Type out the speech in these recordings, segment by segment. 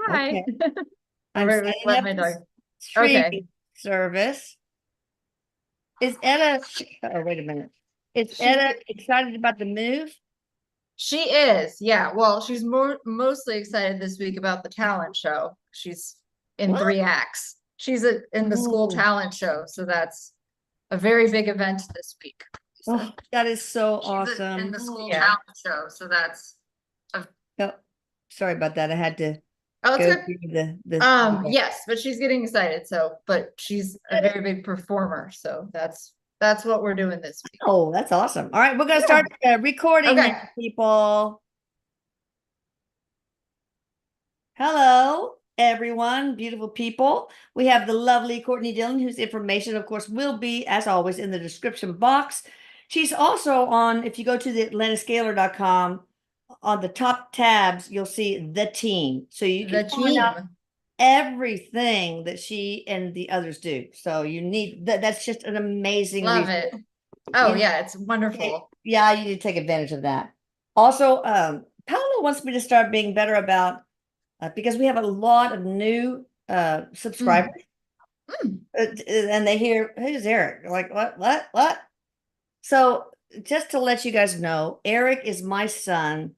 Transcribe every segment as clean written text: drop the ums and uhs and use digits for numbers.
Hi. Okay. I'm I'm ready setting let up my this dog. Okay. streaming service. Is Etta, oh, wait a minute. Is She's Etta excited about the move? she is. Yeah. Well, she's mostly excited this week about the talent show. She's in What? 3 acts. She's in the school Oh, talent show, so that's a very big event this week. oh, that is so She's in awesome. the school Yeah. talent show, so that's a Oh, sorry about that. I had to oh, it's go good. through the Yes, but she's getting excited, so but she's a very big performer, so that's what we're doing this week. Oh, that's awesome. All right, we're gonna Yeah. start recording now, Okay. people. Hello, everyone, beautiful people. We have the lovely Courtney Dillon, whose information, of course, will be, as always, in the description box. She's also on, if you go to the atlantiscalar.com, on the top tabs, you'll see the team. So you The can find out team. everything that she and the others do. So you need that's just an amazing Love resource. it. Oh You, yeah, it's wonderful. yeah, you need to take advantage of that. Also, Paolo wants me to start being better about because we have a lot of new Mm, subscribers, mm. and they hear, "Who's Eric?" They're like, what?" So just to let you guys know, Eric is my son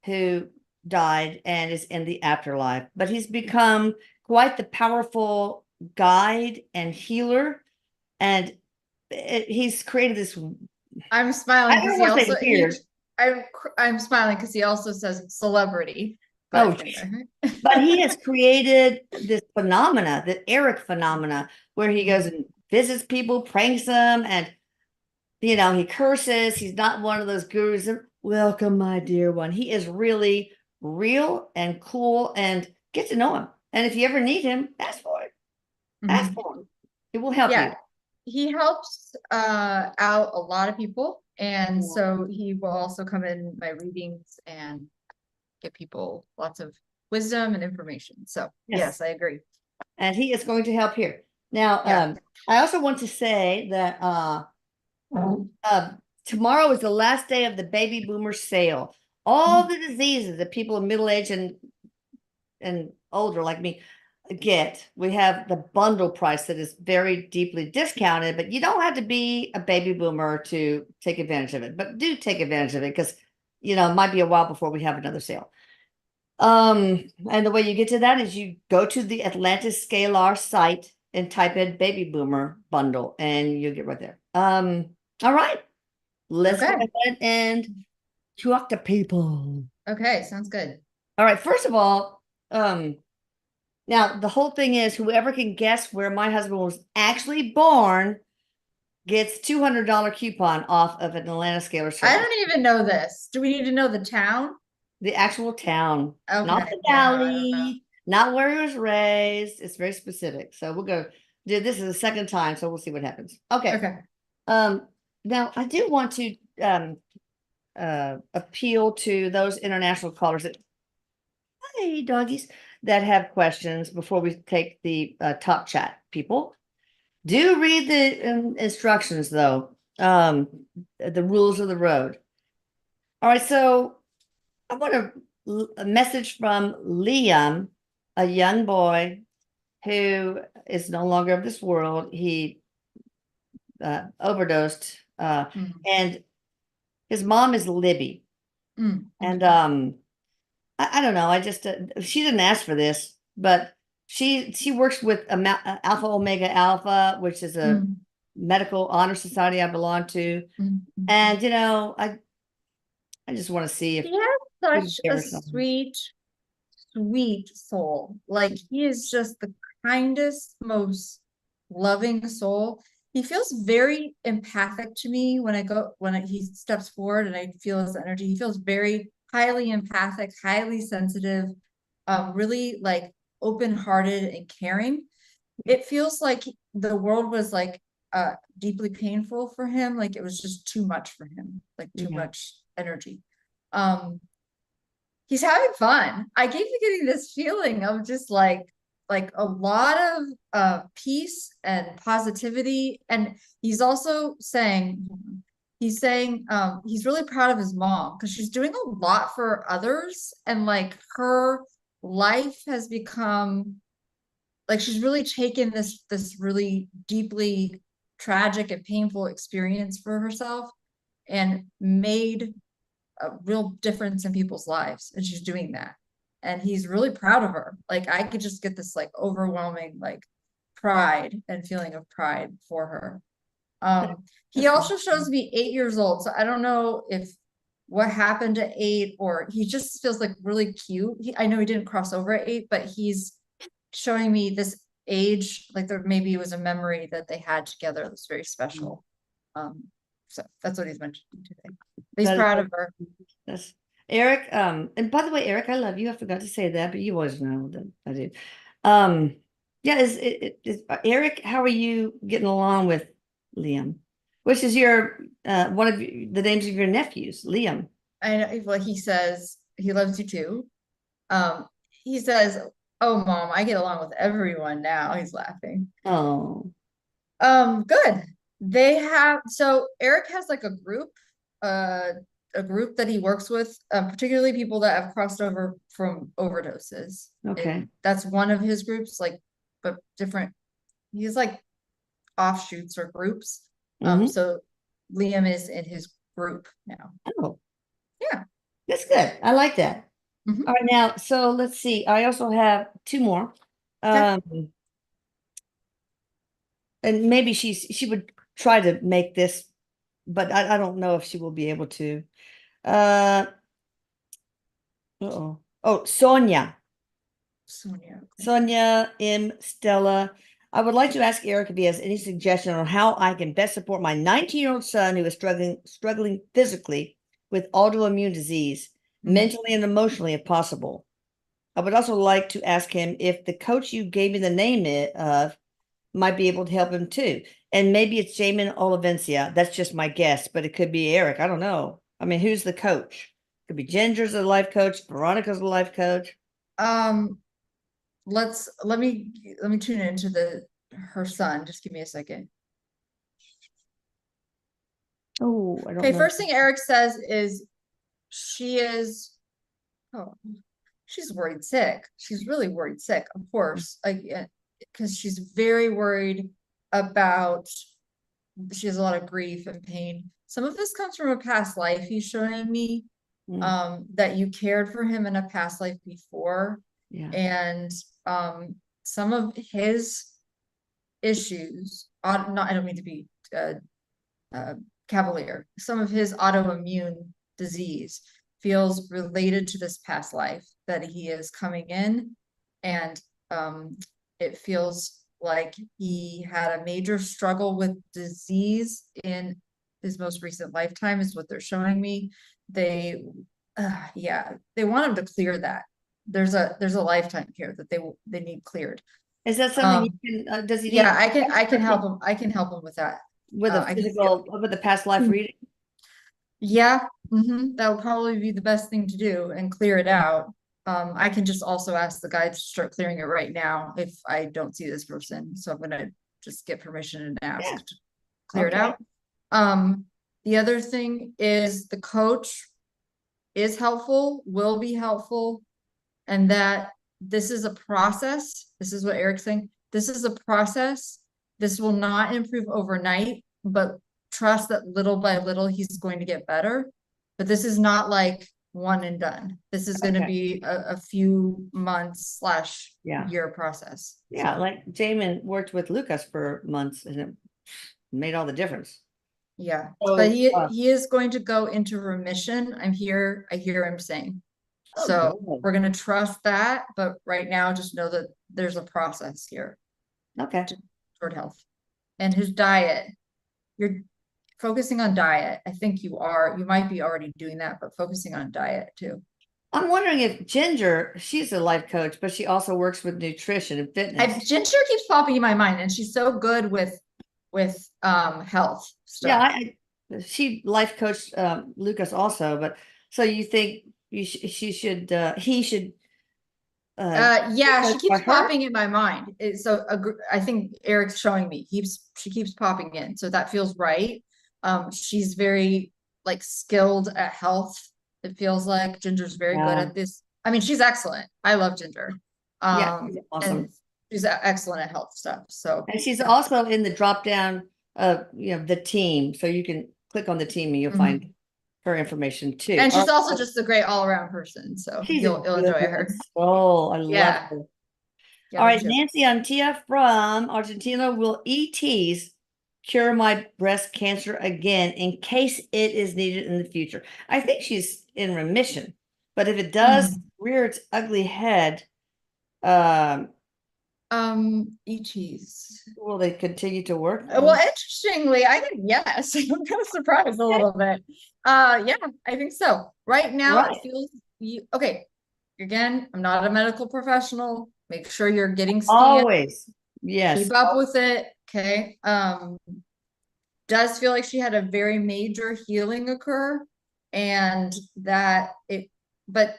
who died and is in the afterlife, but he's become quite the powerful guide and healer, and he's created this. I'm I smiling because don't he want to say also he weird. I'm smiling because he also says celebrity, Oh, but but he has created this phenomena, the Eric phenomena, where he goes and visits people, pranks them, and he curses. He's not one of those gurus. Welcome, my dear one. He is really real and cool, and get to know him. And if you ever need him, ask for it. Ask Mhm. for him. It will help you. Yeah, he helps out a lot of people, and Yeah. so he will also come in my readings and give people lots of wisdom and information. So Yes, yes, I agree. and he is going to help here. Now, Yeah. I also want to say that Uh, tomorrow is the last day of the baby boomer sale. All Mhm. the diseases that people in middle age and older like me get, we have the bundle price that is very deeply discounted, but you don't have to be a baby boomer to take advantage of it. But do take advantage of it because it might be a while before we have another sale. And the way you get to that is you go to the Atlantis Scalar site and type in baby boomer bundle and you'll get right there. All right. Let's go Okay. ahead and talk to people. Okay, sounds good. All right. First of all, now the whole thing is whoever can guess where my husband was actually born gets $200 coupon off of an Atlanta Scalar I service. don't even know this. Do we need to know the town? The actual town, not Okay. the Yeah, no, I don't know. valley, not where he was raised. It's very specific. So we'll go. This is the second time, so we'll see what happens. Okay. Okay. Um, now I do want to appeal to those international callers that, hey, doggies, that have questions before we take the top chat. People do read the instructions, though, the rules of the road. All right, so I want a message from Liam, a young boy who is no longer of this world. He overdosed, Mm, and his mom is Libby. And okay. I don't know. I just she didn't ask for this, but she works with Alpha Omega Alpha, which is a Mm, medical honor society I belong to. mm. And I just want to see if He has we can such give a her something. sweet, sweet soul. Like he is just the kindest, most loving soul. He feels very empathic to me he steps forward and I feel his energy. He feels very highly empathic, highly sensitive, really like open-hearted and caring. It feels like the world was like deeply painful for him, like it was just too much for him, like too Yeah. much energy. Um, he's having fun. I keep getting this feeling of just like a lot of peace and positivity. And he's also saying he's really proud of his mom because she's doing a lot for others and like her life has become like she's really taken this really deeply tragic and painful experience for herself and made a real difference in people's lives, and she's doing that, and he's really proud of her. Like I could just get this like overwhelming like pride and feeling of pride for her. He That's also awesome. shows me 8 years old, so I don't know if what happened to 8, or he just feels like really cute. I know he didn't cross over at 8, but he's showing me this age, like there maybe it was a memory that they had together that was very special. So that's what he's mentioning today. He's That is proud so, of her. that's Eric. And by the way, Eric, I love you. I forgot to say that, but you always know that I do. Yeah, is Eric, how are you getting along with Liam? Which is your one of the names of your nephews, Liam. I know, well, he says he loves you too. He says, "Oh, mom, I get along with everyone now." He's laughing. Oh, Good. They have, so Eric has like uh, a group that he works with, particularly people that have crossed over from overdoses. okay. And that's one of his groups, like, but different. He's like offshoots or groups. Mm-hmm. So Liam is in his group now. Oh, Yeah. that's good. I like that. Mhm. All right, now, so let's see. I also have two more. Okay. And maybe she would try to make this, but I don't know if she will be able to. Uh, uh-oh. Oh, Sonia. Sonia. Okay. Sonia M. Stella. I would like to ask Eric if he has any suggestion on how I can best support my 19-year-old son who is struggling physically with autoimmune disease, Mhm. mentally and emotionally if possible. I would also like to ask him if the coach you gave me the name of might be able to help him too. And maybe it's Jamin Olivencia. That's just my guess, but it could be Eric. I don't know. I mean, who's the coach? Could be Ginger's a life coach, Veronica's a life coach. Um, let me tune into the her son. Just give me a second. Oh, I don't Okay, know. first thing Eric says is she is, oh, she's worried sick. She's really worried sick, of course. Like, because she's very worried about, she has a lot of grief and pain. Some of this comes from a past life he's showing me, Mm, that you cared for him in a past life before. yeah. And some of his issues, not, I don't mean to be uh, uh, cavalier, some of his autoimmune disease feels related to this past life that he is coming in, and it feels like he had a major struggle with disease in his most recent lifetime is what they're showing me. They yeah, they want him to clear that. There's a lifetime here that they need cleared. Is that something um you can, does he yeah, need I can help him. I can help him with that. with a I can feel. physical, with a past life reading? Yeah, that would probably be the best thing to do and clear it out. I can just also ask the guy to start clearing it right now if I don't see this person. So I'm gonna just get permission and ask Yeah. to clear it Okay. out. The other thing is the coach is helpful, will be helpful, and that this is a process. This is what Eric's saying. This is a process. This will not improve overnight, but trust that little by little he's going to get better. But this is not like one and done. This is going to Okay. be a few months slash Yeah. year process. Yeah. So Like Jamin worked with Lucas for months and it made all the difference. yeah, but So, he is going to go into remission. I hear him saying. oh, So good. we're going to trust that, but right now just know that there's a process here Okay. toward health. And his diet, you're focusing on diet. I think you might be already doing that, but focusing on diet too. I'm wondering if Ginger, she's a life coach, but she also works with nutrition and fitness. Ginger keeps popping in my mind, and she's so good with health Yeah, stuff. she life coached Lucas also, but so you think she should he should be Yeah, she coached by keeps her? popping in my mind. So I think Eric's showing me. She keeps popping in, so that feels right. She's very like skilled at health. It feels like Ginger's very good Yeah. at this. I mean, she's excellent. I love Ginger. Yeah, she's awesome. And she's excellent at health stuff. So, And she's yeah. also in the drop down of, the team. So you can click on the team and you'll find her information too. And All she's also right. just a great all around person. So She's a you'll enjoy her. good soul. I love Yeah. her. Yeah, All me right, too. Nancy Antia from Argentina. Will ETs cure my breast cancer again in case it is needed in the future? I think she's in remission, but if it does rear its ugly head, um, ETs. will they continue to work? Well, interestingly, I think yes. I'm kind of surprised a little bit. Yeah, I think so. Right now, it Right. feels you okay. Again, I'm not a medical professional. Make sure you're getting scanned. Always. Yes. Keep up with it. Okay. Does feel like she had a very major healing occur, and that it. But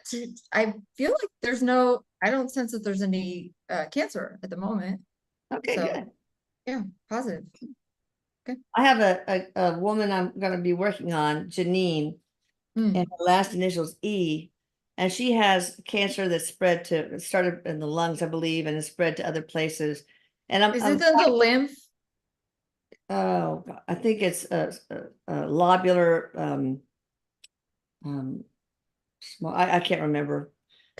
I feel like there's no. I don't sense that there's any cancer at the moment. Okay, So good. yeah, positive. I have a woman I'm going to be working on, Janine, and her last initial is E, and she has cancer that it started in the lungs, I believe, and has spread to other places. And Is it in the lymph? oh, I think it's a lobular, small, I can't remember.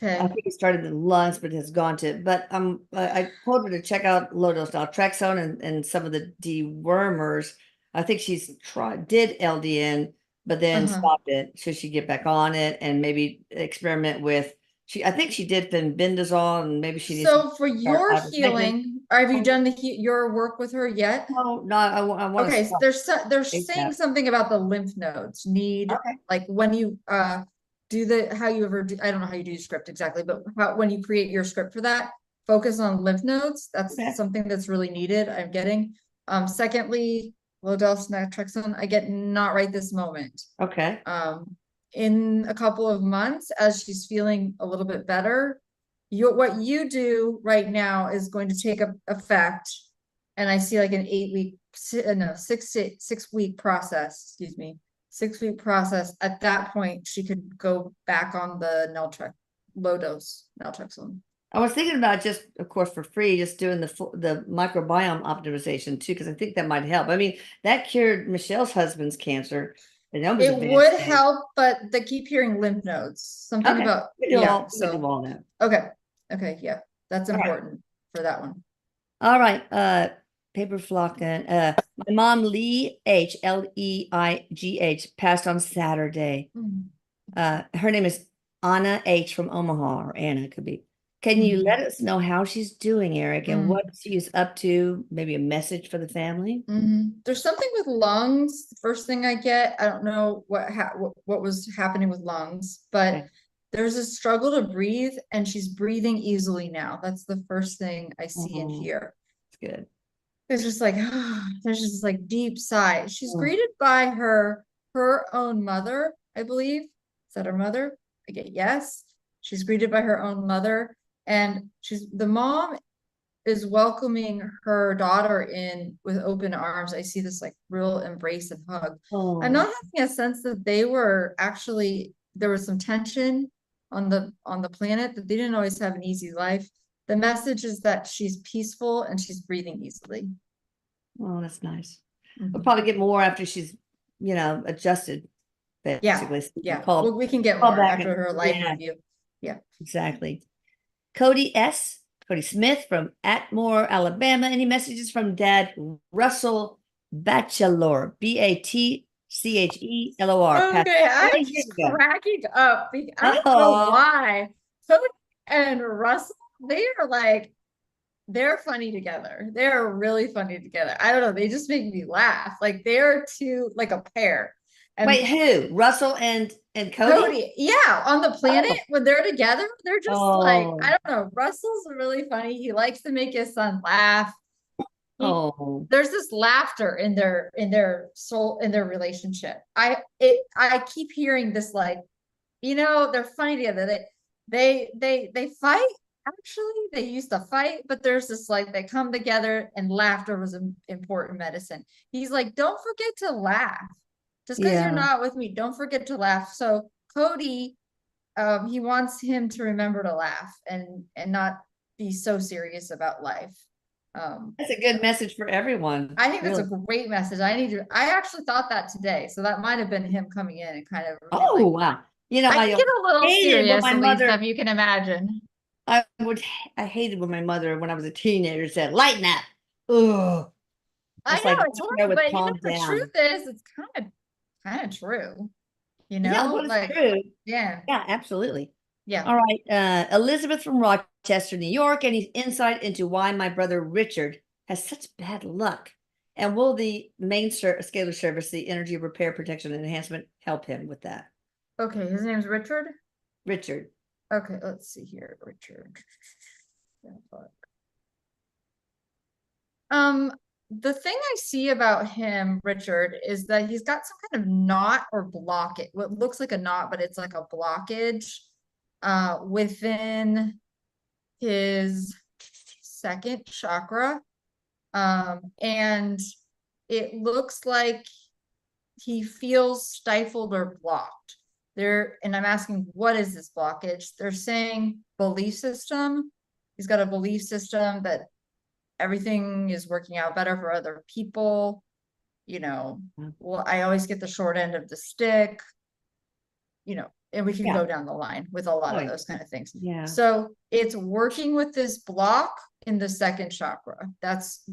I Okay. think it started in the lungs, but has gone to, but I told her to check out low dose naltrexone and some of the dewormers. I think did LDN, but then stopped it. Should she get back on it and maybe experiment with, I think she did bendazole and maybe she needs to So for start your ivermectin. healing, have you done your work with her yet? No, I want to Okay, stop they're saying ASAP. something about the lymph nodes need, Okay. like when you do how you ever do, I don't know how you do your script exactly, but when you create your script for that, focus on lymph nodes. That's Okay. something that's really needed. I'm getting. Secondly, low dose naltrexone, I get not right this moment. Okay. In a couple of months, as she's feeling a little bit better, what you do right now is going to take effect. And I see like an 8 week, no, 6 week process, excuse me, 6 week process. At that point, she could go back on the low dose naltrexone. I was thinking about just, of course, for free, just doing the microbiome optimization too, because I think that might help. I mean, that cured Michelle's husband's cancer. It would help, but they keep hearing lymph nodes. Something Okay. about, We do yeah. we do all that. Okay, yeah, that's All right. important for that one. All right. Paper flock. My mom, Leigh, passed on Saturday. Her name is Anna H from Omaha, or Anna could be. Can you let us know how she's doing, Eric, and what she's up to? Maybe a message for the family? There's something with lungs. The first thing I get, I don't know what was happening with lungs, but Okay. there's a struggle to breathe, and she's breathing easily now. That's the first thing I see and hear. That's good. It's just like, there's just like deep sigh. She's greeted by her own mother, I believe. Is that her mother? I get yes. She's greeted by her own mother, and the mom is welcoming her daughter in with open arms. I see this like real embrace and hug. I'm not having a sense that they were actually, there was some tension on the planet, that they didn't always have an easy life. The message is that she's peaceful and she's breathing easily. Oh, that's nice. We'll probably get more after she's, adjusted, basically. Yeah. Well, we can get more after her life review. Yeah. Exactly. Cody Smith from Atmore, Alabama. Any messages from Dad Russell Bachelor, Batchelor? Okay, I'm just cracking up. I don't know why. Cody and Russell, they're funny together. They're really funny together. I don't know. They just make me laugh. Like they're two, like a pair. And wait, who? Russell and Cody? Cody, yeah, on the planet when they're together, they're just like, I don't know. Russell's really funny. He likes to make his son laugh. There's this laughter in their soul, in their relationship. I keep hearing this, like, they're funny together. They fight. Actually, they used to fight, but there's this, like, they come together, and laughter was an important medicine. He's like, don't forget to laugh. Just because you're not with me, don't forget to laugh. So Cody He wants him to remember to laugh and not be so serious about life. That's a good message for everyone. I think that's a Really. great message. I actually thought that today, so that might have been him coming in and kind of really Oh, like, wow. You know, I can I get a little hated when serious, my Elisa, if mother, you can imagine. I would, I hated when my mother, when I was a teenager, said, lighten up. Oh, I it's like, know it's I horrible, would but calm the truth down. is, it's kind of true. Yeah, well, it's Like, true. yeah, Yeah, absolutely. yeah. All right. Elizabeth from Rochester, New York, any insight into why my brother Richard has such bad luck? And will the main scalar service, the energy repair, protection, and enhancement, help him with that? Okay, his name's Richard. Richard. Okay, let's see here, Richard. Um, the thing I see about him, Richard, is that he's got some kind of knot or blockage. What looks like a knot, but it's like a blockage within his second chakra. And it looks like he feels stifled or blocked. And I'm asking, what is this blockage? They're saying belief system. He's got a belief system that everything is working out better for other people. Well, I always get the short end of the stick, and we can Yeah. go down the line with a lot of Right. those kind of things. Yeah. So it's working with this block in the second chakra. That's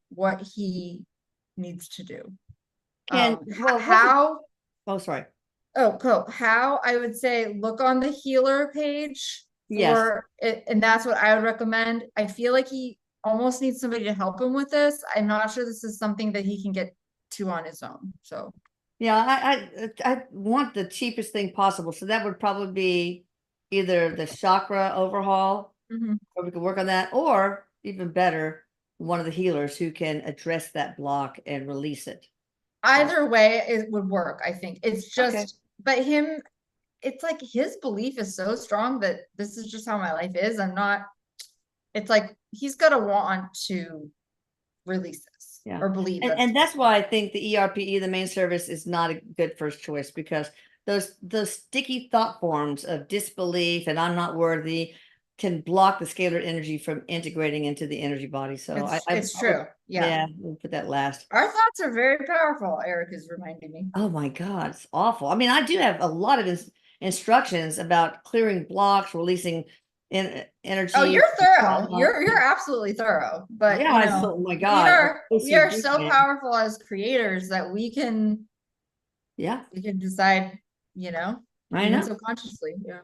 what he needs to do. How? Oh, sorry. Oh, cool. How I would say look on the healer page Yes. for it, and that's what I would recommend. I feel like he almost needs somebody to help him with this. I'm not sure this is something that he can get to on his own. So Yeah, I want the cheapest thing possible. So that would probably be either the chakra overhaul, or we could work on that, or even better, one of the healers who can address that block and release it. either way, it would work. I think it's Okay. just, but it's like his belief is so strong that this is just how my life is. It's like he's gonna want to release this Yeah. or believe And that's why I think the ERPE, the main service, is not a good first choice, because those sticky thought forms of disbelief and I'm not worthy can block the scalar energy from integrating into the energy body. So it's true. Yeah. we'll put that last. Our thoughts are very powerful, Eric is reminding me. Oh my God, it's awful. I mean, I do have a lot of instructions about clearing blocks, releasing energy. Oh, you're thorough. You're absolutely thorough. But yeah, oh my we God, are so powerful as creators that we can decide, I even know. subconsciously. Yeah.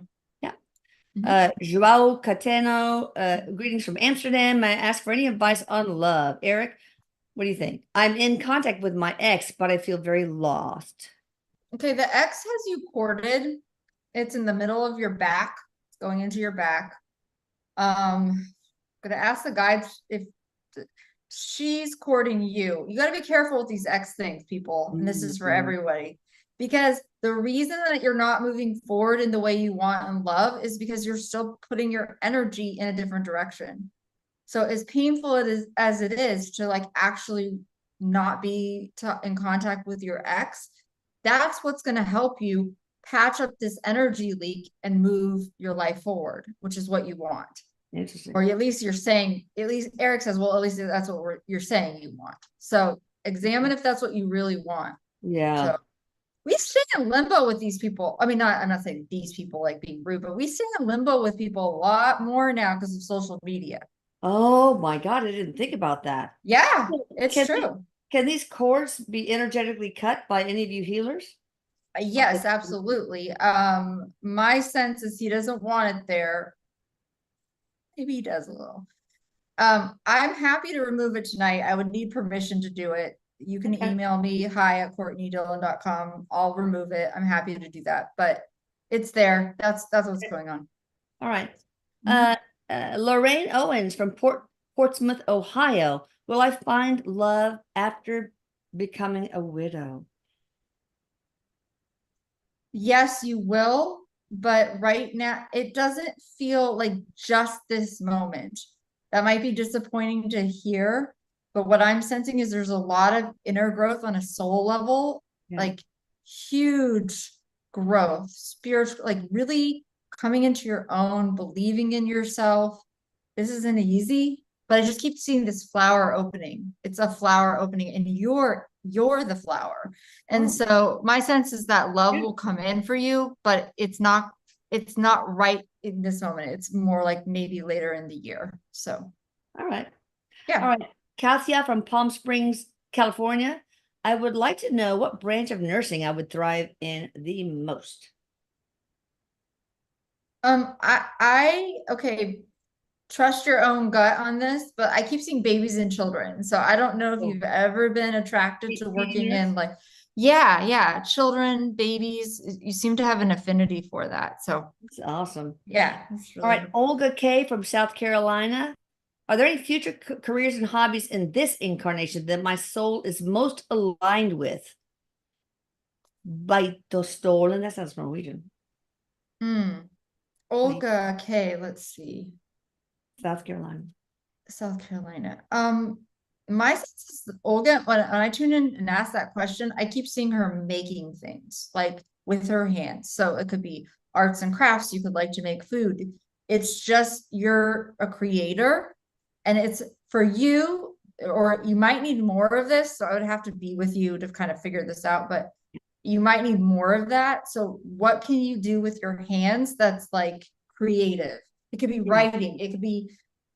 Joao Cateno, greetings from Amsterdam. I ask for any advice on love. Eric, what do you think? I'm in contact with my ex, but I feel very lost. Okay, the X has you corded. It's in the middle of your back. It's going into your back. Gonna ask the guides if she's courting you. You got to be careful with these X things, people. And this is for everybody. Because the reason that you're not moving forward in the way you want in love is because you're still putting your energy in a different direction. So as painful as it is to like actually not be in contact with your ex, that's what's going to help you patch up this energy leak and move your life forward, which is what you want. Interesting. Or at least you're saying, at least Eric says, well, at least that's what you're saying you want. So examine if that's what you really want. Yeah. So we stay in limbo with these people. I mean, I'm not saying these people like being rude, but we stay in limbo with people a lot more now because of social media. Oh my God, I didn't think about that. Yeah, it's true. Can these cords be energetically cut by any of you healers? Yes, absolutely. My sense is he doesn't want it there. Maybe he does a little. I'm happy to remove it tonight. I would need permission to do it. You can email me hi@CourtneyDillon.com. I'll remove it. I'm happy to do that, but it's there. That's what's going on. All right. Lorraine Owens from Portsmouth, Ohio. Will I find love after becoming a widow? Yes, you will, but right now it doesn't feel like just this moment. That might be disappointing to hear, but what I'm sensing is there's a lot of inner growth on a soul level, like huge growth, spiritual, like really coming into your own, believing in yourself. This isn't easy, but I just keep seeing this flower opening. It's a flower opening, and you're the flower. And Oh, so my sense is that love good. will come in for you, but it's not right in this moment. It's more like maybe later in the year. So All right. All yeah. right. Cassia from Palm Springs, California. I would like to know what branch of nursing I would thrive in the most. Okay, trust your own gut on this, but I keep seeing babies and children. So I don't know if Oh, you've ever been attracted to feeding working nurse? in like, yeah, children, babies. You seem to have an affinity for that. So That's awesome. yeah, it's All really right. Olga K from South Carolina. Are there any future careers and hobbies in this incarnation that my soul is most aligned with? Baitostolen. That sounds Norwegian. Bait- Olga K. Let's see. South Carolina. South Carolina. My sense is that Olga, when I tune in and ask that question, I keep seeing her making things like with her hands. So it could be arts and crafts. You could like to make food. It's just you're a creator, and it's for you, or you might need more of this. So I would have to be with you to kind of figure this out, but you might need more of that. So what can you do with your hands that's like creative? It could be Yeah. writing, it could be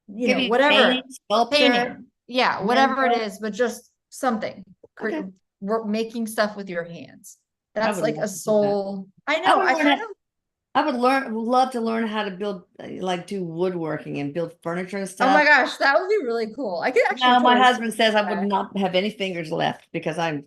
Give you painting, whatever, sculpture, painting, yeah, whatever it mental. is, but just something. Okay. We're making stuff with your hands. I That's would like love a to do that. soul. I I know. would I learn kind how, of, I would love to learn how to build, like do woodworking and build furniture and oh my stuff. gosh, that would be really cool. I could actually No, my totally see husband says I would that. not have any fingers left because I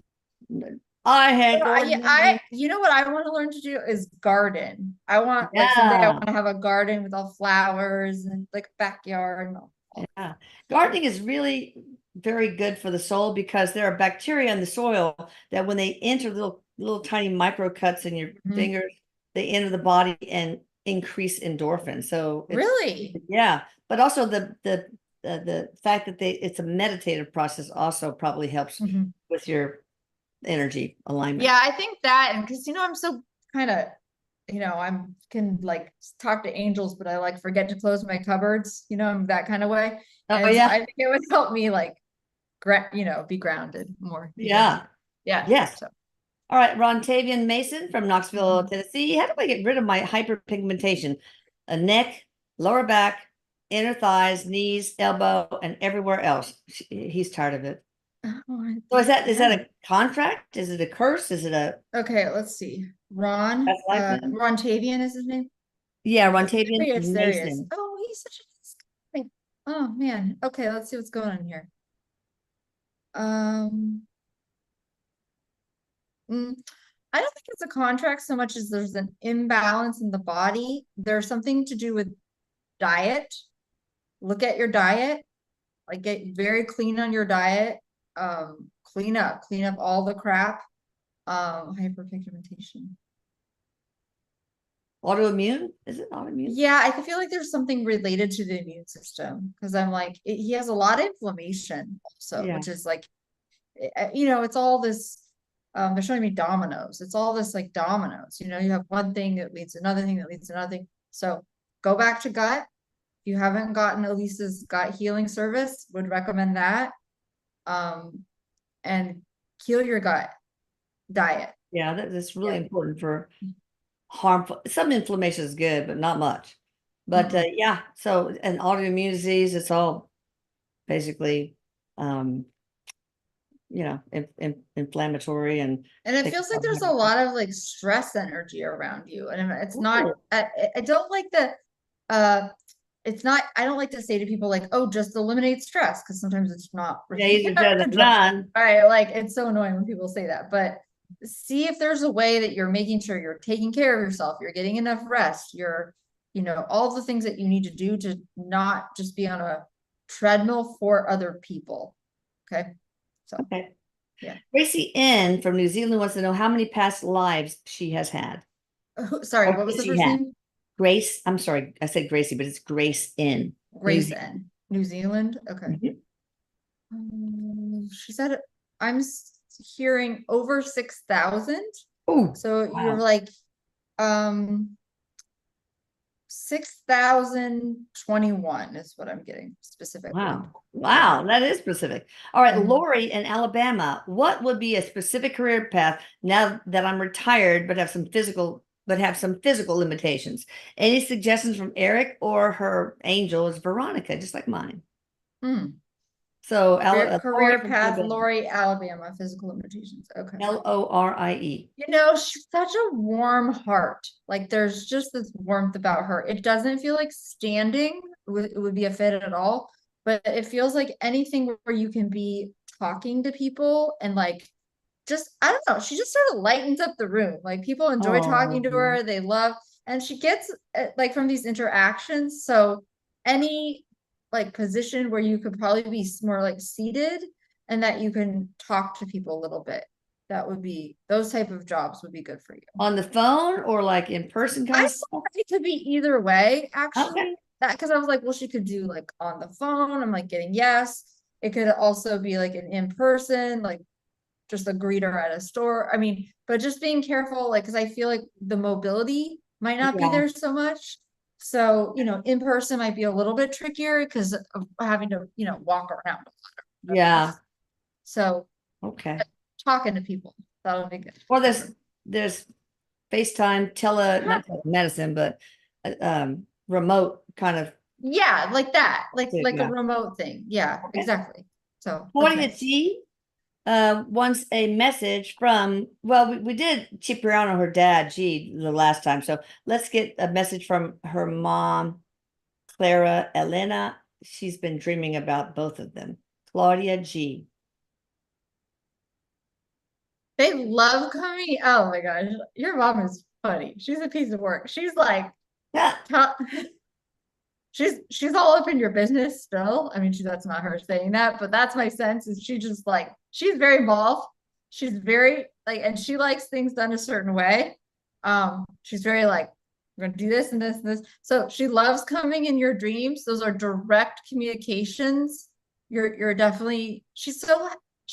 had Yeah, gardening. you know what I want to learn to do is garden. I want like someday I Yeah. want to have a garden with all flowers and like backyard and all. Yeah. Gardening is really very good for the soul because there are bacteria in the soil that when they enter little tiny micro cuts in your Mhm. fingers, they enter the body and increase endorphins. So it's Really? yeah, but also the fact that it's a meditative process also probably helps Mhm. with your energy alignment. Yeah, I think that, and because I'm so kind of, I'm can like talk to angels, but I like forget to close my cupboards, I'm that kind of way. Oh And so I yeah. think it would help me like be grounded more because Yeah. yeah. Yes. So All right, Rontavian Mason from Knoxville, mhm. Tennessee. How do I get rid of my hyperpigmentation? A neck, lower back, inner thighs, knees, elbow, and everywhere else. He's tired of it. So is that Yeah. a contract? Is it a curse? Is it a Okay, let's see. past life then? Ron Tavian is his name. Yeah, Oh, Rontavian there he is. Mason. Oh, he's such a nice guy. Oh man. Okay, let's see what's going on here. Um, mm, I don't think it's a contract so much as there's an imbalance in the body. There's something to do with diet. Look at your diet, like get very clean on your diet. Clean up all the crap. Hyperpigmentation. Autoimmune? Is it autoimmune? Yeah, I feel like there's something related to the immune system because I'm like, he has a lot of inflammation also, Yeah. which is like, it's all this. They're showing me dominoes. It's all this like dominoes. You have one thing that leads to another thing that leads to another thing. So go back to gut. If you haven't gotten Elisa's gut healing service, would recommend that. Um, and heal your gut diet. Yeah, that's really Yeah. important for harmful. Some inflammation is good, but not much. But Mhm. yeah, so an autoimmune disease, it's all basically um inflammatory and And it take feels like there's a lot of like stress energy around you. And it's not, Ooh. I don't like uh, it's not, I don't like to say to people like, oh, just eliminate stress. Cause sometimes it's not Yeah, really easier said than done. done. Right. Like it's so annoying when people say that, but see if there's a way that you're making sure you're taking care of yourself. You're getting enough rest. All the things that you need to do to not just be on a treadmill for other people. Okay. So, Okay. yeah. Gracie N from New Zealand wants to know how many past lives she has had. Sorry, Or what was did the she first have? name? Grace, I'm sorry, I said Gracie, but it's Grace N. New Grace Zealand. N. New Zealand. Okay. Mhm. She said I'm hearing over 6,000. Oh, So you're wow. like, um, 6,021 is what I'm getting specifically. Wow, that is specific. All right, Mhm. Lori in Alabama, what would be a specific career path now that I'm retired but have some physical limitations? Any suggestions from Eric, or her angel is Veronica, just like mine. Hmm. So Lori Career from path, Alabama. Lori, Alabama, physical limitations. Okay. Lorie. She's such a warm heart. Like there's just this warmth about her. It doesn't feel like standing would be a fit at all, but it feels like anything where you can be talking to people and like just, I don't know, she just sort of lightens up the room. Like people enjoy talking to Oh, her, they love, and she gets like from these interactions. So any like position where you could probably be more like seated and that you can talk to people a little bit, that would be, those type of jobs would be good for you. on the phone or like in person kind I of saw stuff? it could be either way, Okay. actually. That because I was like, well, she could do like on the phone. I'm like getting yes. It could also be like an in-person, like just a greeter at a store. I mean, but just being careful, like, because I feel like the mobility might not be Yeah. there so much. So, in person might be a little bit trickier because of having to, walk around a lot. Yeah. So Okay. talking to people, that'll be good. Or there's FaceTime, not telemedicine, but remote kind of. Yeah, like that, like a Yeah. remote thing. Yeah, Okay. exactly. So that's Claudia nice. G wants a message from, well, we did Cipriano, her dad, G, the last time. So let's get a message from her mom, Clara Elena. She's been dreaming about both of them. Claudia G. They love coming. Oh my gosh, your mom is funny. She's a piece of work. She's like, Yeah. she's all up in your business still. I mean, that's not her saying that, but that's my sense. Is she just like she's very involved. She's very like, and she likes things done a certain way. She's very like, we're gonna do this and this and this. So she loves coming in your dreams. Those are direct communications. You're definitely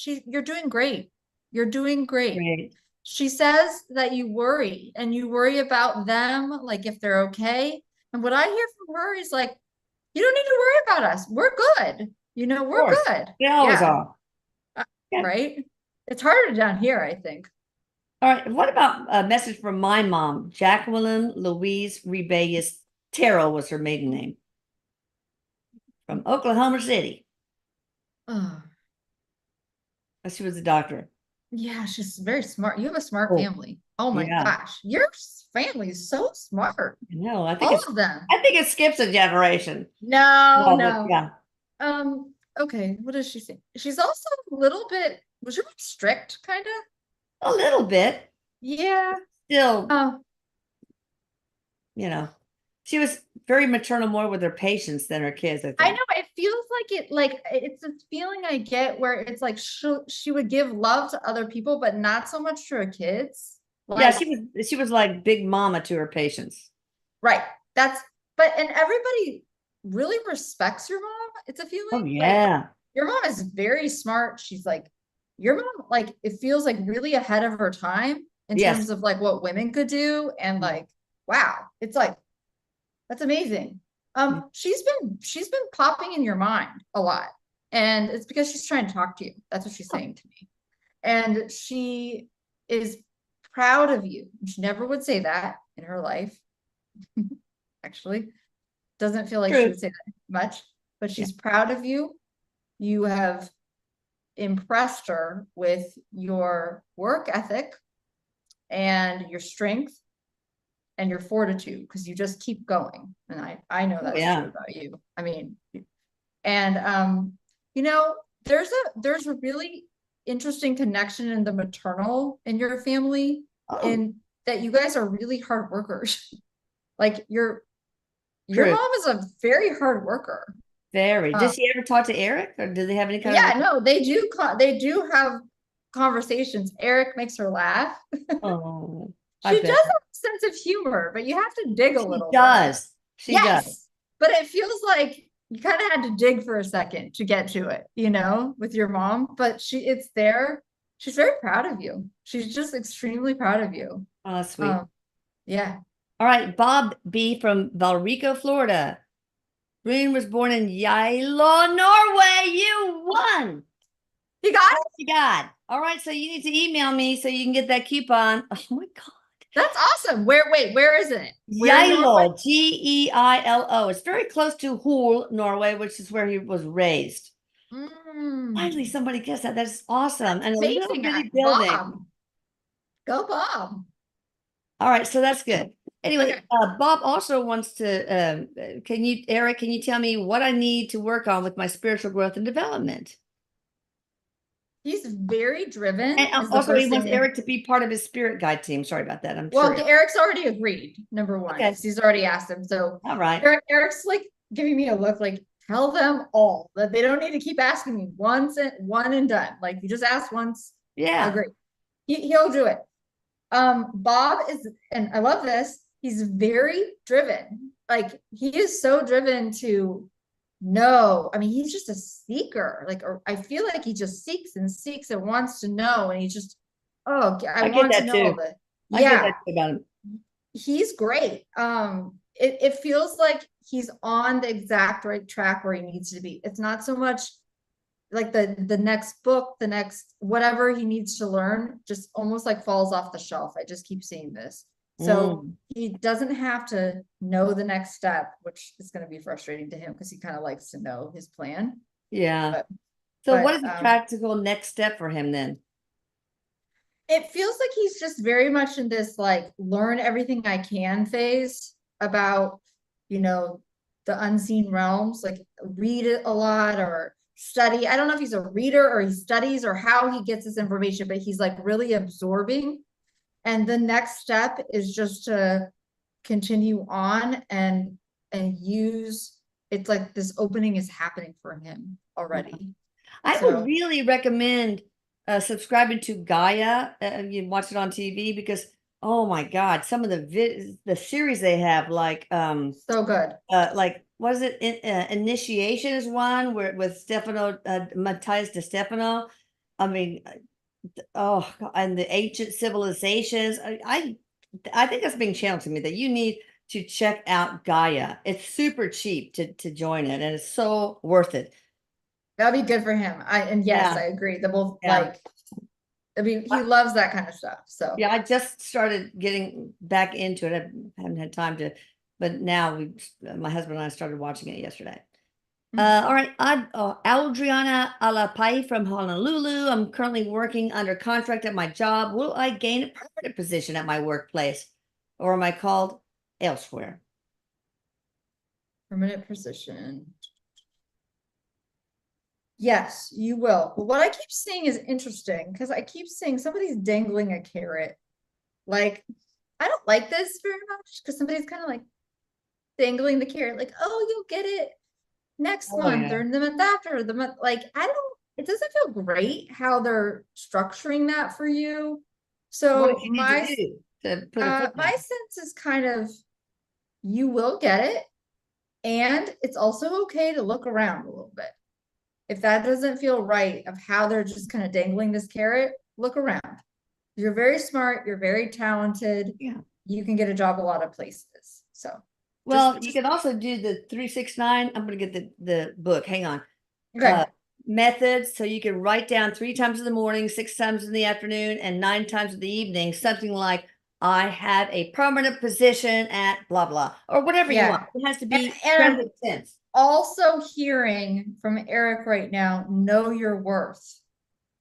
you're doing great. You're doing great. Great. She says that you worry and you worry about them, like if they're okay. And what I hear from her is like, you don't need to worry about us. We're good. Of We're course. good. They always Yeah. are. Yeah. Right. It's harder down here, I think. All right. What about a message from my mom, Jacqueline Louise Rebellious Terrell was her maiden name, from Oklahoma City. Oh, She was a doctor. yeah, she's very smart. You have a smart Oh, family. Oh my yeah. gosh. Your family is so smart. No, All of them. I think it skips a generation. No, No, but no. yeah, Okay, what does she say? She's also a little bit, was your mom strict, kind of? a little bit. Yeah. Still, Oh, you know, she was very maternal more with her patients than her kids, I I know think. it feels like it's a feeling I get where it's like she would give love to other people, but not so much to her kids. Yeah, Like, she was like big mama to her patients. right. That's and everybody really respects your mom. It's a Oh feeling like yeah. your mom is very smart. She's like your mom, like it feels like really ahead of her time in Yes. terms of like what women could do. And like, wow, it's like that's amazing. She's been popping in your mind a lot. And it's because she's trying to talk to you. That's what she's saying to me. And she is proud of you. She never would say that in her life. Actually, doesn't feel like she True. would say that much, but Yeah. she's proud of you. You have impressed her with your work ethic and your strength and your fortitude because you just keep going. And I know Oh that's true yeah. about you. I mean, and you know, there's a really interesting connection in the maternal in your family Oh, in that you guys are really hard workers. Like your true. mom is a very hard worker. Very. Uh, Did she ever talk to Eric, or did they have any kind of? yeah, no, they do have conversations. Eric makes her laugh. Oh, I She does bet. have a sense of humor, but you have to dig a She little bit. does. She does. Yes, but it feels like you kind of had to dig for a second to get to it, with your mom, but it's there. She's very proud of you. She's just extremely proud of you. Oh, that's sweet. Um, yeah. All right, Bob B from Valrico, Florida. Rune was born in Geilo, Norway. You won. You got it? You got. All right, so you need to email me so you can get that coupon. Oh my God. That's awesome. Where is it? Where in Norway? Geilo, Geilo. It's very close to Hull, Norway, which is where he was raised. Finally, somebody guessed that. That's awesome. And a little Amazing. bitty building. Bob. Go Bob. All right, so that's good. Anyway, Okay. Bob also wants to, Eric, can you tell me what I need to work on with my spiritual growth and development? He's very driven. And is the also, he first wants thing. Eric to be part of his spirit guide team. Sorry about that. I'm Well, sure. Eric's already agreed, number one, Okay. 'cause he's already asked him. So All right. Eric's like giving me a look like, tell them all that they don't need to keep asking me once and one and done. Like you just ask once. Yeah. Agree. He'll do it. Bob is, and I love this, he's very driven. Like he is so driven to know. I mean, he's just a seeker. Like, or I feel like he just seeks and wants to know. And he just, oh, I get want to that know all too. this. I get Yeah, that too about him. he's great. It feels like he's on the exact right track where he needs to be. It's not so much like the next book, the next whatever he needs to learn, just almost like falls off the shelf. I just keep seeing this. So he doesn't have to know the next step, which is going to be frustrating to him because he kind of likes to know his plan. Yeah. So what is the practical next step for him then? It feels like he's just very much in this like learn everything I can phase about, you know, the unseen realms, like read it a lot or study. I don't know if he's a reader or he studies or how he gets this information, but he's like really absorbing. And the next step is just to continue on and use, it's like this opening is happening for him already. I would really recommend subscribing to Gaia. You watch it on TV because, oh my God, some of the series they have, like so good. Like what is it? Initiation is one where with Stefano Matthias de Stefano. I mean, oh, and the ancient civilizations. I think that's being channeled to me that you need to check out Gaia. It's super cheap to join it, and it's so worth it. That'd be good for him. I agree. They're both like, I mean, he loves that kind of stuff. So yeah, I just started getting back into it. I haven't had time to, but now my husband and I started watching it yesterday. All right, Adriana Alapai from Honolulu. I'm currently working under contract at my job. Will I gain a permanent position at my workplace, or am I called elsewhere? Permanent position. Yes, you will. But what I keep seeing is interesting because I keep seeing somebody's dangling a carrot. Like, I don't like this very much because somebody's kind of like dangling the carrot, like, oh, you'll get it next month or the month after the month. Like, it doesn't feel great how they're structuring that for you. So my sense is kind of, you will get it. And it's also okay to look around a little bit. If that doesn't feel right of how they're just kind of dangling this carrot, look around. You're very smart. You're very talented. Yeah. You can get a job a lot of places. So, well, you can also do the 369. I'm going to get the book. Hang on. Okay. Methods. So you can write down 3 times in the morning, 6 times in the afternoon, and 9 times in the evening, something like, I have a permanent position at blah, blah, or whatever you want. It has to be present tense. Also hearing from Eric right now, know your worth.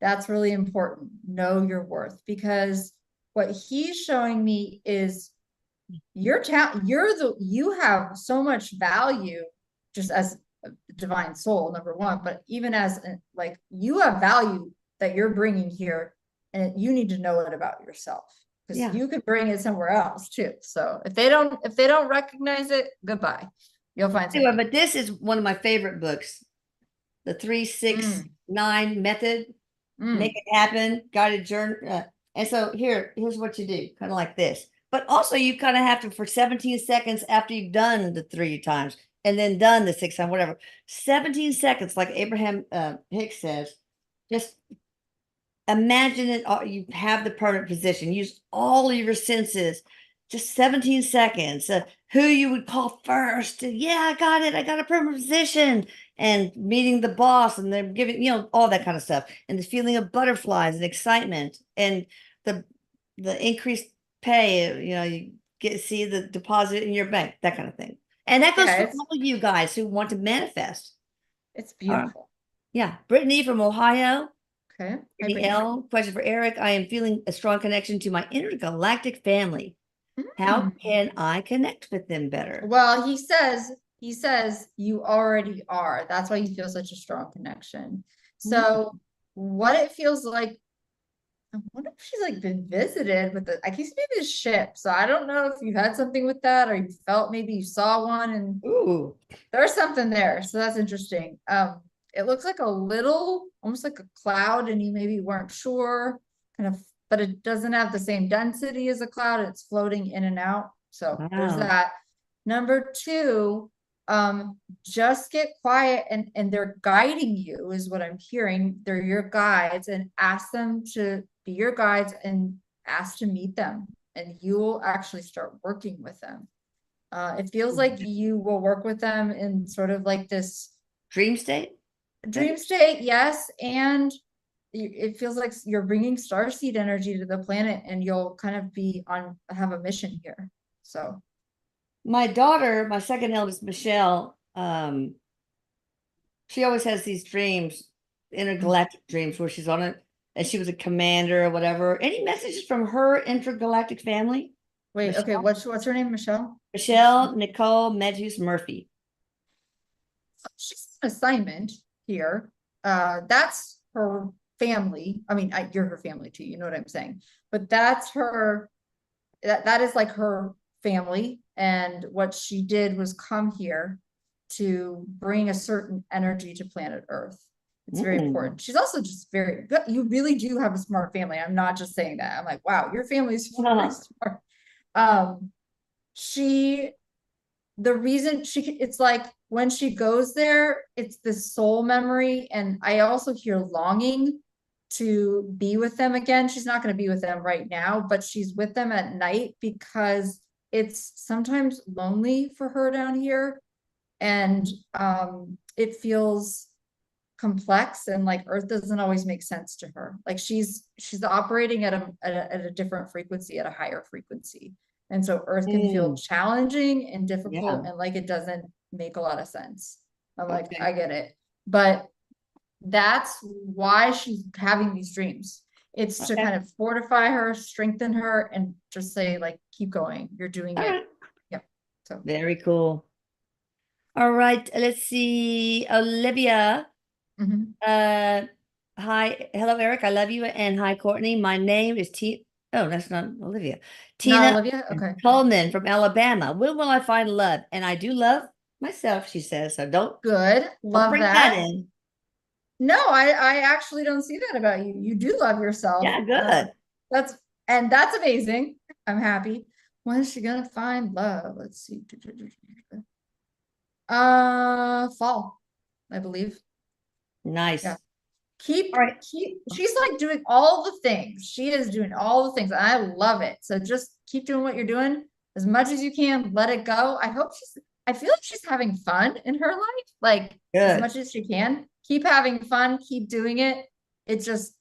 That's really important. Know your worth, because what he's showing me is your talent. You have so much value just as a divine soul, number one, but even as like, you have value that you're bringing here, and you need to know it about yourself, because you could bring it somewhere else too. So if they don't recognize it, goodbye. You'll find something. But this is one of my favorite books, the 369 method. Make it happen, guided journey. And so here's what you do, kind of like this. But also you kind of have to, for 17 seconds after you've done the 3 times and then done the 6 times, whatever, 17 seconds, like Abraham Hicks says, just imagine it. You have the permanent position. Use all your senses. just 17 seconds, who you would call first. Yeah, I got it. I got a permanent position, and meeting the boss, and they're giving, all that kind of stuff. And the feeling of butterflies and excitement, and the increased pay, you see the deposit in your bank, that kind of thing. And that goes Yeah, for all of you guys who want to manifest. it's All right. beautiful. Yeah. Brittany from Ohio. Okay. Hi, Brittany Brittany. L. Question for Eric. I am feeling a strong connection to my intergalactic family. How Hmm. can I connect with them better? Well, he says you already are. That's why you feel such a strong connection. Mm. So what it feels like, I wonder if she's like been visited with I keep seeing this ship. So I don't know if you had something with that or you felt maybe you saw one and Ooh. there's something there. So that's interesting. It looks like a little, almost like a cloud, and you maybe weren't sure, kind of, but it doesn't have the same density as a cloud. It's floating in and out. So there's Wow. that. Number two, just get quiet and they're guiding you, is what I'm hearing. They're your guides, and ask them to be your guides and ask to meet them, and you will actually start working with them. It feels like you will work with them in sort of like this Dream state? dream state, yes, and it feels like you're bringing starseed energy to the planet, and you'll kind of have a mission here. So My daughter, my second eldest, Michelle, she always has these dreams, intergalactic dreams, where she's on it and she was a commander or whatever. Any messages from her intergalactic family? wait, okay, Michelle, what's her name? Michelle? Michelle Nicole Medjus Murphy. She's an assignment here. That's her family. I mean, you're her family too, you know what I'm saying? But that's her, that is like her family, and what she did was come here to bring a certain energy to planet Earth. It's very important. She's also just very good. You really do have a smart family. I'm not just saying that. I'm like, wow, your family's very smart. Um, she, the reason it's like when she goes there, it's this soul memory, and I also hear longing to be with them again. She's not going to be with them right now, but she's with them at night because it's sometimes lonely for her down here, and it feels complex, and like Earth doesn't always make sense to her. Like she's operating at a different frequency, at a higher frequency, and so Earth can feel challenging and difficult, Yeah. and like it doesn't make a lot of sense. I'm like, Okay. I get it, but that's why she's having these dreams. It's to Okay. kind of fortify her, strengthen her, and just say, like, keep going. You're doing All it. right. Yep. So Very cool. All right. Let's see. Olivia. mhm. Hi. Hello, Eric. I love you. And hi, Courtney. My name is T. Oh, that's not Olivia. Not Tina Olivia. Okay. Coleman from Alabama. When will I find love? And I do love myself, she says. So Good. don't Love bring that that. in. No, I actually don't see that about you. You do love yourself. Yeah, good. That's and that's amazing. I'm happy. When is she gonna find love? Let's see. Fall, I believe. Nice. Yeah. All right. She's like doing all the things. She is doing all the things. I love it. So just keep doing what you're doing as much as you can. Let it go. I feel like she's having fun in her life, like as Good. much as she can. Keep having fun, keep doing it. It just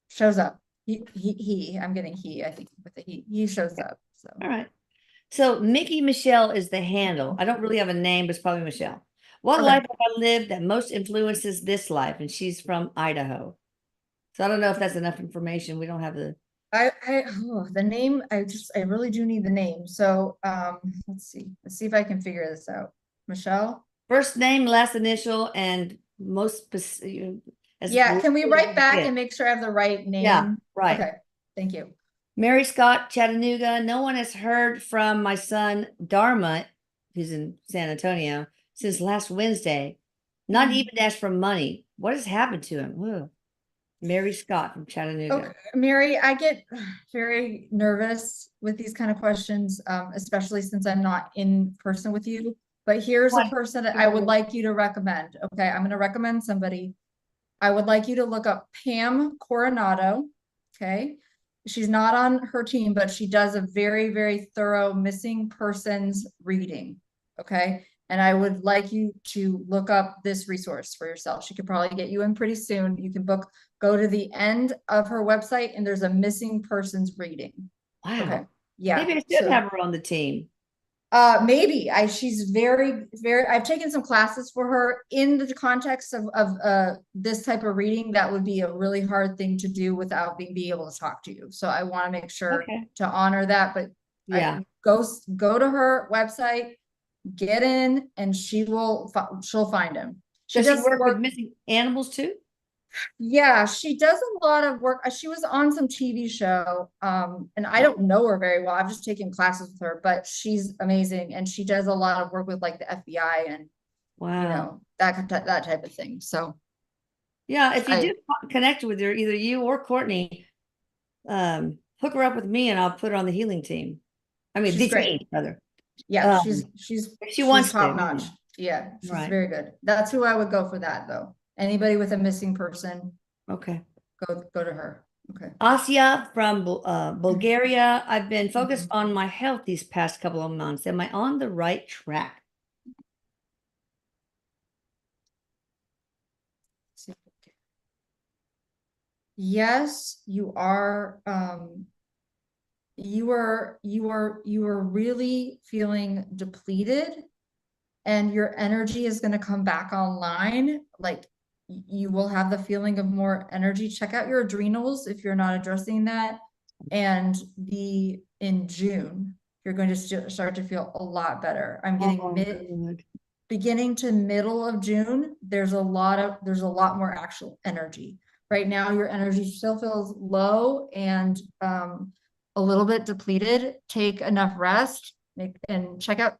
shows up. I'm getting I think with the he shows up. So All right. So Mickey Michelle is the handle. I don't really have a name, but it's probably Michelle. What okay. life have I lived that most influences this life? And she's from Idaho. So I don't know if that's enough information. We don't have the The name, I really do need the name. So let's see if I can figure this out. Michelle? first name, last initial, and Yeah, can we write back yeah, and make sure I have the right yeah, name? right. Okay, thank you. Mary Scott, Chattanooga. No one has heard from my son Dharma, who's in San Antonio, since last Wednesday. Not even asked for money. What has happened to him? Ugh. Mary Scott from Chattanooga. Okay, Mary, I get very nervous with these kind of questions, especially since I'm not in person with you. But here's a person that I would like you to recommend. Okay, I'm going to recommend somebody. I would like you to look up Pam Coronado. Okay, she's not on her team, but she does a very, very thorough missing persons reading. Okay. And I would like you to look up this resource for yourself. She could probably get you in pretty soon. You can go to the end of her website and there's a missing persons reading. Wow. Okay. Yeah. Maybe I should have her on the team. Maybe she's very, very, I've taken some classes for her in the context of this type of reading. That would be a really hard thing to do without being able to talk to you. So I want to make sure to honor that, but Yeah. go to her website, get in, and she'll find him. Does she work with missing animals too? Yeah, she does a lot of work. She was on some TV show, and I don't know her very well. I've just taken classes with her, but she's amazing, and she does a lot of work with like the FBI and wow, that type of thing. So, yeah, if you do connect with her, either you or Courtney, hook her up with me, and I'll put her on the healing team. I mean, the team, rather. Yeah, she wants top notch. Yeah, she's very good. That's who I would go for that though. Anybody with a missing person. Okay. Go to her. Okay. Asya from Bulgaria. I've been focused on my health these past couple of months. Am I on the right track? Yes, you are. You are really feeling depleted, and your energy is going to come back online. Like you will have the feeling of more energy. Check out your adrenals if you're not addressing that. And in June, you're going to start to feel a lot better. I'm getting beginning to middle of June. There's a lot more actual energy. Right now, your energy still feels low and a little bit depleted. Take enough rest and check out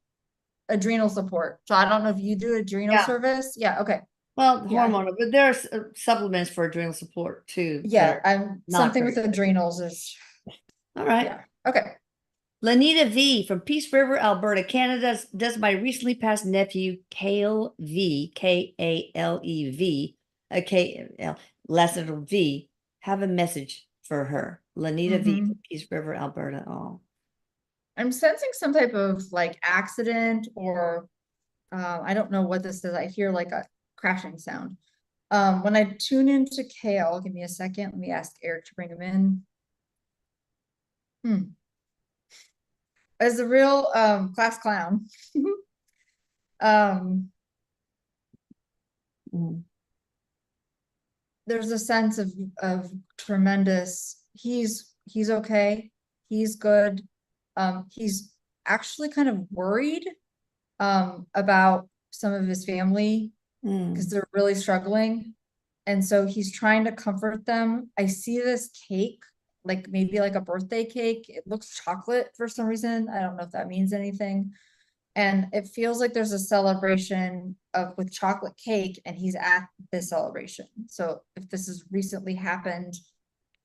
adrenal support. So I don't know if you do adrenal service. Yeah. Okay. Well, hormonal, but there's supplements for adrenal support too. Yeah. I'm something with adrenals is. All right. Yeah. Okay. Lanita V from Peace River, Alberta, Canada. Does my recently passed nephew, Kale V, Kalev, last letter V, have a message for her? Lanita V from Peace River, Alberta. Oh. I'm sensing some type of like accident or I don't know what this is. I hear like a crashing sound. When I tune into Kale, give me a second. Let me ask Eric to bring him in. As a real class clown. There's a sense of tremendous, he's okay, he's good. He's actually kind of worried about some of his family because they're really struggling. And so he's trying to comfort them. I see this cake, like maybe like a birthday cake. It looks chocolate for some reason. I don't know if that means anything. And it feels like there's a celebration with chocolate cake, and he's at this celebration. So if this has recently happened,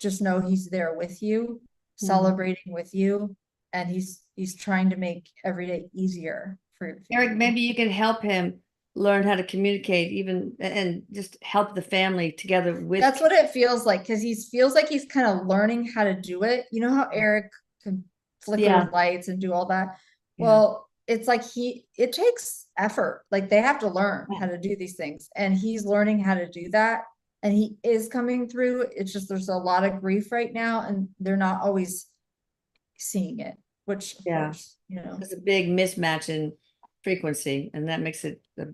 just know he's there with you, celebrating with you, and he's trying to make every day easier for you. Eric, maybe you can help him learn how to communicate, even and just help the family together with. That's what it feels like, because he feels like he's kind of learning how to do it. You know how Eric can flicker lights and do all that. Well, it's like it takes effort. Like they have to learn how to do these things, and he's learning how to do that, and he is coming through. It's just there's a lot of grief right now, and they're not always seeing it, which of course, there's a big mismatch in frequency, and that makes it a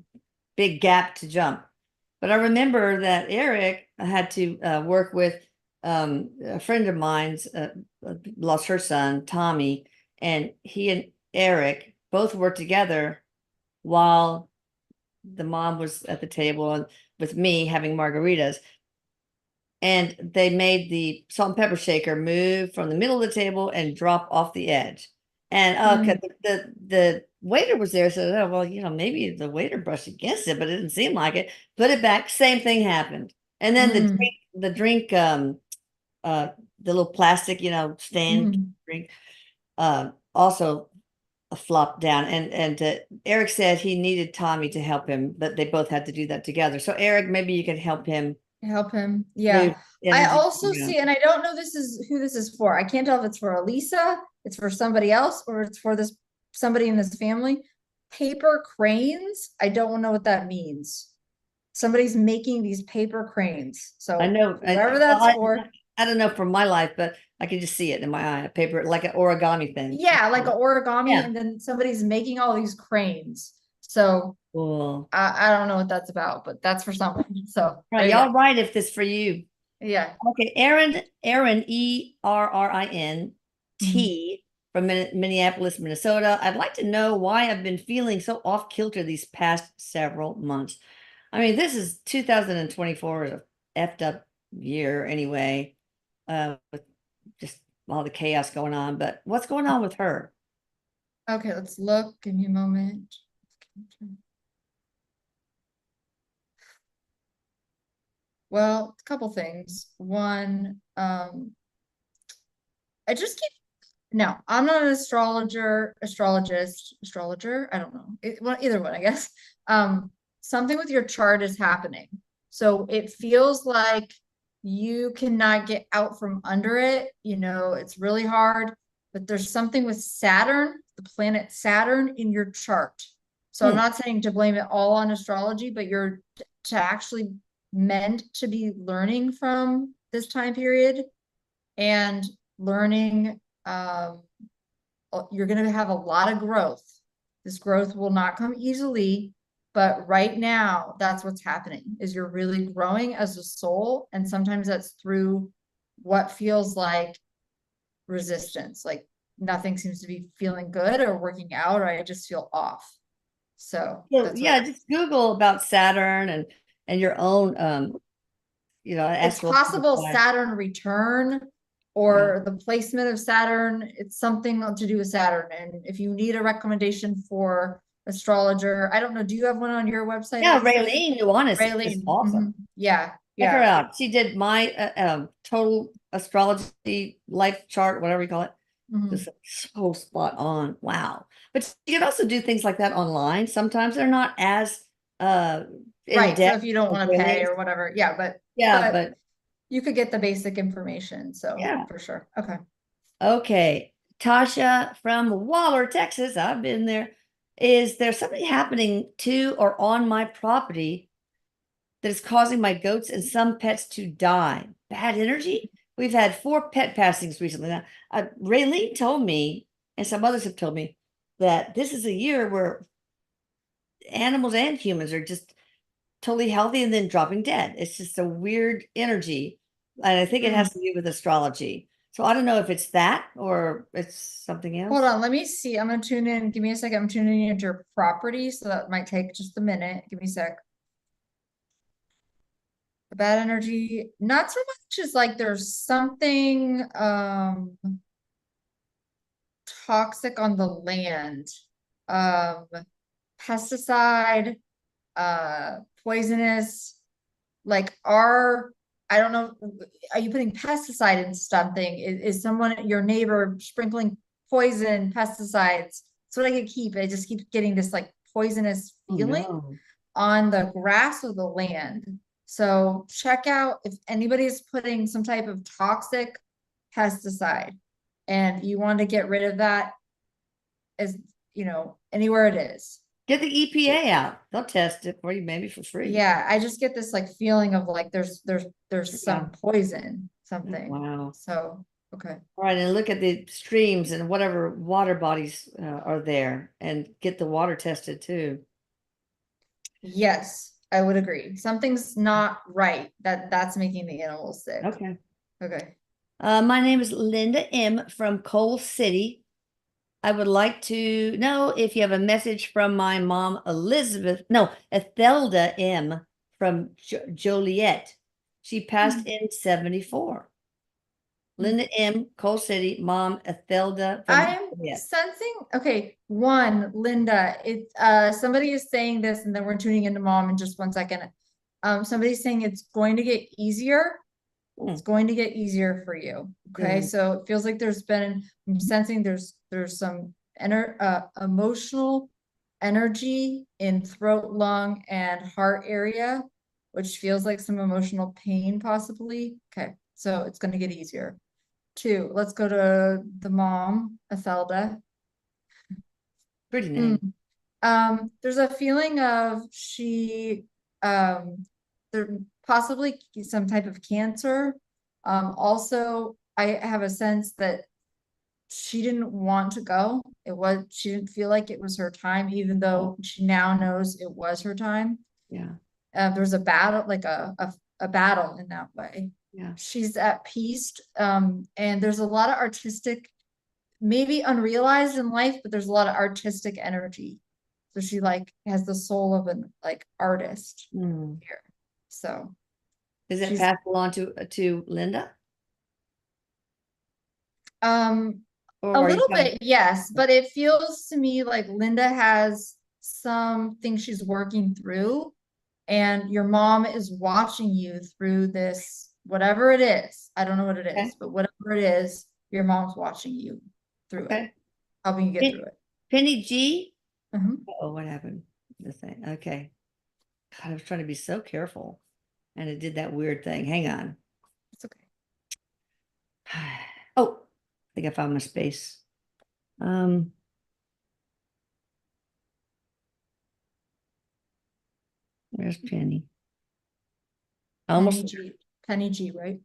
big gap to jump. But I remember that Eric had to work with a friend of mine's lost her son, Tommy, and he and Eric both worked together while the mom was at the table and with me having margaritas. And they made the salt and pepper shaker move from the middle of the table and drop off the edge. And the waiter was there, said, "Oh, well, maybe the waiter brushed against it, but it didn't seem like it." Put it back, same thing happened. And then the drink, the little plastic, stand drink, also flopped down. And Eric said he needed Tommy to help him, but they both had to do that together. So Eric, maybe you could help him Help him. Move Yeah. I energy also around. see, and I don't know this is who this is for. I can't tell if it's for Elisa, it's for somebody else, or it's for this somebody in this family. Paper cranes. I don't know what that means. Somebody's making these paper cranes. I So know. whoever Well, that's for, I don't know from my life, but I can just see it in my eye. A paper, like an origami thing. yeah, like an origami, Yeah. and then somebody's making all these cranes. So Cool. I don't know what that's about, but that's for something. So All there right, you go. y'all write if this for you. Yeah. Okay, Aaron, Errin Mhm. T from Minneapolis, Minnesota. I'd like to know why I've been feeling so off kilter these past several months. I mean, this is 2024 is a effed up year anyway, with just all the chaos going on. But what's going on with her? Okay, let's look. Give me a moment. Well, a couple things. One, I just keep no, I'm not an astrologer. I don't know. Well, either one, I guess. Something with your chart is happening. So it feels like you cannot get out from under it. You know, it's really hard, but there's something with Saturn, the planet Saturn in your chart. So I'm Hmm. not saying to blame it all on astrology, but you're to actually meant to be learning from this time period and learning you're going to have a lot of growth. This growth will not come easily, but right now that's what's happening is you're really growing as a soul, and sometimes that's through what feels like resistance, like nothing seems to be feeling good or working out, or I just feel off. So So that's what yeah, just Google about Saturn and your own it's astral. possible Saturn return Yeah. or the placement of Saturn. It's something to do with Saturn. And if you need a recommendation for astrologer, I don't know. Do you have one on your website, Yeah, Elisa? Raylene Nuanis is Raylene. awesome. Yeah, Check her yeah. out. She did my total astrology life chart, whatever you call it. Mhm. Just so spot on. Wow. But you can also do things like that online. Sometimes they're not as in Right. So depth if you don't as want to pay Rayleigh's. or whatever, yeah, Yeah, but but you could get the basic information. So yeah. for sure. Okay. Okay. Tasha from Waller, Texas. I've been there. Is there something happening to or on my property that is causing my goats and some pets to die? Bad energy? We've had 4 pet passings recently. Now, Raylene told me, and some others have told me, that this is a year where animals and humans are just totally healthy and then dropping dead. It's just a weird energy. And I think it has to do with astrology. So I don't know if it's that or it's something Hold else. on, let me see. I'm gonna tune in. Give me a second. I'm tuning into your property, so that might take just a minute. Give me a sec. The bad energy, not so much as like there's something toxic on the land. Um pesticide, poisonous, like I don't know, are you putting pesticide in something? Is someone, your neighbor, sprinkling poison, pesticides? That's what I could keep. I just keep getting this like poisonous Oh feeling no. on the grass or the land. So check out if anybody's putting some type of toxic pesticide and you want to get rid of that, as anywhere it is. Get the EPA out. They'll test it for you, maybe for free. Yeah, I just get this like feeling of like there's Yeah. some poison, something. Wow. So, okay. All right, and look at the streams and whatever water bodies are there, and get the water tested too. Yes, I would agree. Something's not right. That's making the animals sick. Okay. Okay. My name is Linda M. from Coal City. I would like to know if you have a message from my mom, Ethelda M. from Joliet. She passed in 74. Linda M., Coal City, mom, Ethelda from I'm Joliet. sensing, okay, one, Linda, somebody is saying this, and then we're tuning into mom in just 1 second. Somebody's saying it's going to get easier. It's going to get easier for you. Okay. Good. So it feels like I'm sensing there's some emotional energy in throat, lung, and heart area which feels like some emotional pain possibly. Okay, so it's going to get easier. 2, let's go to the mom, Ethelda. Pretty name. There's a feeling of there possibly some type of cancer. Also, I have a sense that she didn't want to go. She didn't feel like it was her time, even though she now knows it was her time. Yeah. There's a battle, like a battle in that way. Yeah. She's at peace. And there's a lot of artistic, maybe unrealized in life, but there's a lot of artistic energy. So she like has the soul of an like artist here. So Is it she's passed along to Linda? Or a are you little kind of, bit, yes, but it feels to me like Linda has something she's working through, and your mom is watching you through this, whatever it is. I don't know what it okay. is, but whatever it is, your mom's watching you through it, Okay. helping you get through it. Penny G. Mhm. Oh, what happened? The thing. Okay. God, I was trying to be so careful. And it did that weird thing. Hang on. It's okay. Oh, I think I found my space. Where's Penny? Penny Almost, G, Penny G, right?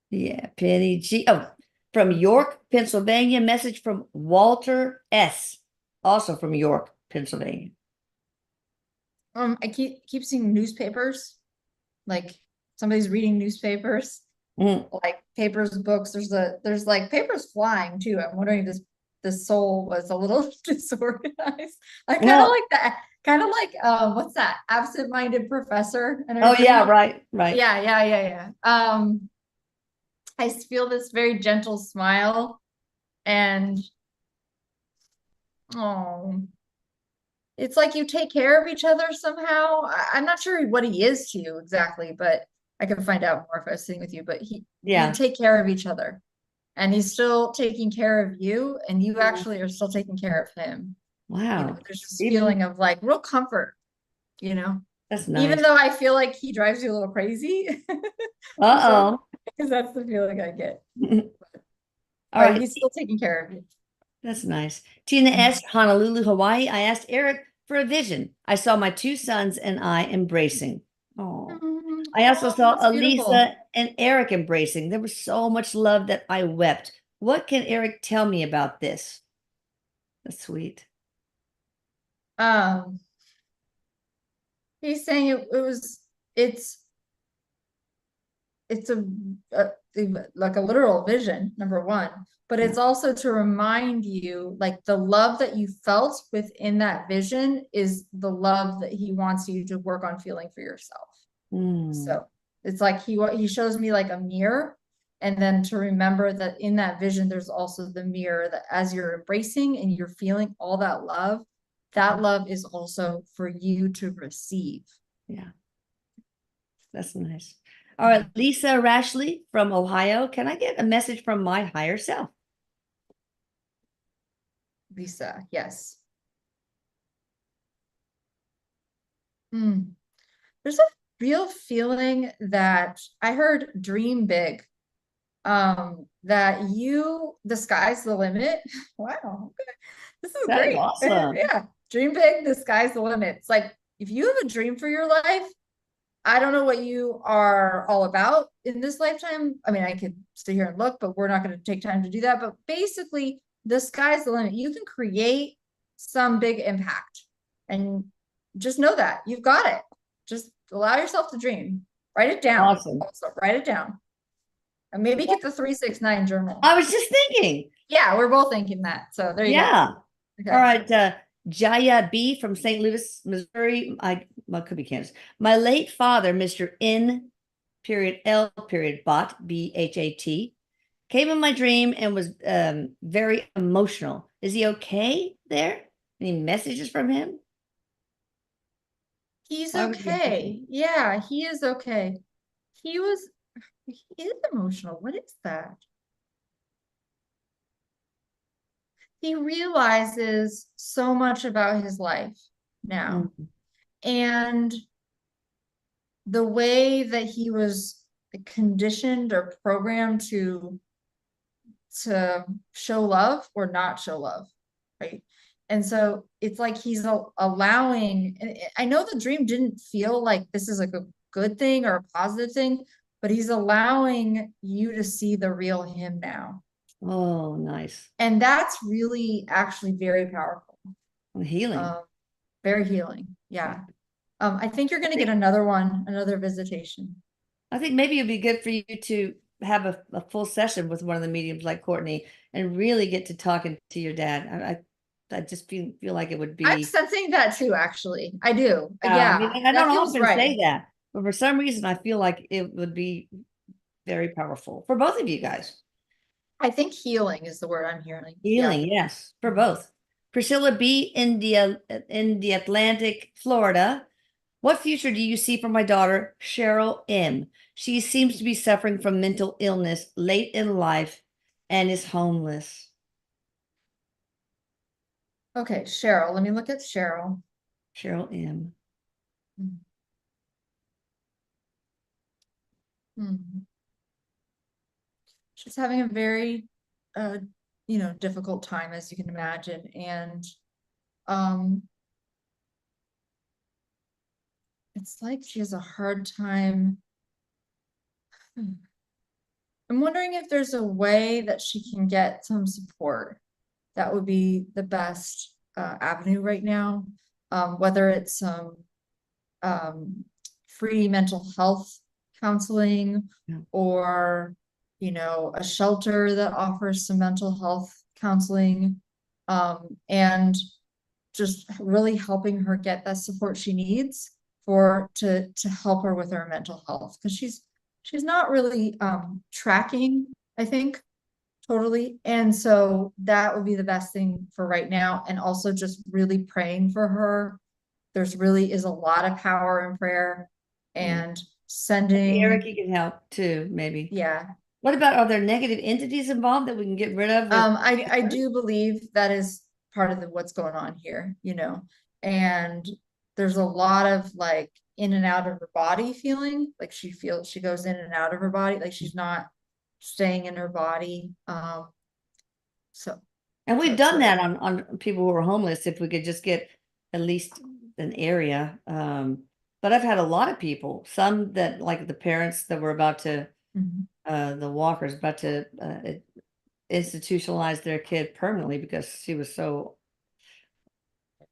yeah, Penny G. Oh, from York, Pennsylvania. Message from Walter S. Also from York, Pennsylvania. I keep seeing newspapers, like somebody's reading newspapers, like papers, books. There's like papers flying too. I'm wondering if this soul was a little disorganized. I kind of Well, like that, kind of like what's that? Absent-minded professor oh energy. yeah, right. Yeah. I feel this very gentle smile, and oh, it's like you take care of each other somehow. I'm not sure what he is to you exactly, but I can find out more if I was sitting with you. But you Yeah. take care of each other, and he's still taking care of you, and you actually are still taking care of him. Wow. There's this Even feeling of like real comfort, that's even nice. though I feel like he drives you a little crazy. Uh-oh. Because that's the feeling I get. All But right. he's still taking care of you. That's nice. Tina S., Honolulu, Hawaii. I asked Eric for a vision. I saw my 2 sons and I embracing. Oh. I also saw That's beautiful. Elisa and Eric embracing. There was so much love that I wept. What can Eric tell me about this? That's sweet. Um, he's saying it's a like a literal vision, number one, but Yeah. it's also to remind you like the love that you felt within that vision is the love that he wants you to work on feeling for yourself. So it's like he shows me like a mirror, and then to remember that in that vision there's also the mirror, that as you're embracing and you're feeling all that love is also for you to receive. Yeah. That's nice. All right, Lisa Rashley from Ohio. Can I get a message from my higher self? Lisa, yes. There's a real feeling that I heard dream big. That the sky's the limit. Wow, this is That is great. awesome. Yeah, dream big, the sky's the limit. It's like if you have a dream for your life, I don't know what you are all about in this lifetime. I mean, I could stay here and look, but we're not going to take time to do that. But basically, the sky's the limit. You can create some big impact, and just know that you've got it. Just allow yourself to dream. Write it down. Awesome. Also, write it down. And maybe get the 369 journal. I was just thinking. Yeah, we're both thinking that. So there you go. Yeah. Okay. All right. Jaya B from St. Louis, Missouri. Well, could be Kansas. My late father, Mr. N. L. Bot, BHAT, came in my dream and was very emotional. Is he okay there? Any messages from him? He's Why would he be emotional? okay. Yeah, he is okay. He is emotional. What is that? He realizes so much about his life now. And the way that he was conditioned or programmed to show love or not show love, right? And so it's like he's allowing, and I know the dream didn't feel like this is like a good thing or a positive thing, but he's allowing you to see the real him now. Oh, nice. And that's really actually very powerful. Healing. Very healing. Yeah. I think you're going to get another visitation. I think maybe it'd be good for you to have a full session with one of the mediums like Courtney and really get to talking to your dad. I just feel like it would be. I'm sensing that too, actually. I do. I Yeah, mean, I that don't feels often right. say that, but for some reason, I feel like it would be very powerful for both of you guys. I think healing is the word I'm hearing. Healing, yes, for both. Priscilla B. in the Atlantic, Florida. What future do you see for my daughter, Cheryl M? She seems to be suffering from mental illness late in life and is homeless. Okay, Cheryl. Let me look at Cheryl. Cheryl M. Hmm. She's having a very, difficult time, as you can imagine. And, it's like she has a hard time. I'm wondering if there's a way that she can get some support. That would be the best avenue right now. Whether it's some free mental health counseling or, a shelter that offers some mental health counseling, and just really helping her get that support she needs to help her with her mental health, because she's not really tracking, I think, totally. And so that would be the best thing for right now. And also just really praying for her. There's really is a lot of power in prayer and sending. Eric, you can help too, maybe. Yeah. What about, are there negative entities involved that we can get rid of? I do believe that is part of what's going on here, and there's a lot of like in and out of her body feeling, like she goes in and out of her body, like she's not staying in her body. So. And we've done that on people who are homeless, if we could just get at least an area. But I've had a lot of people, some that like the parents that were about to, the walkers about to institutionalize their kid permanently because she was so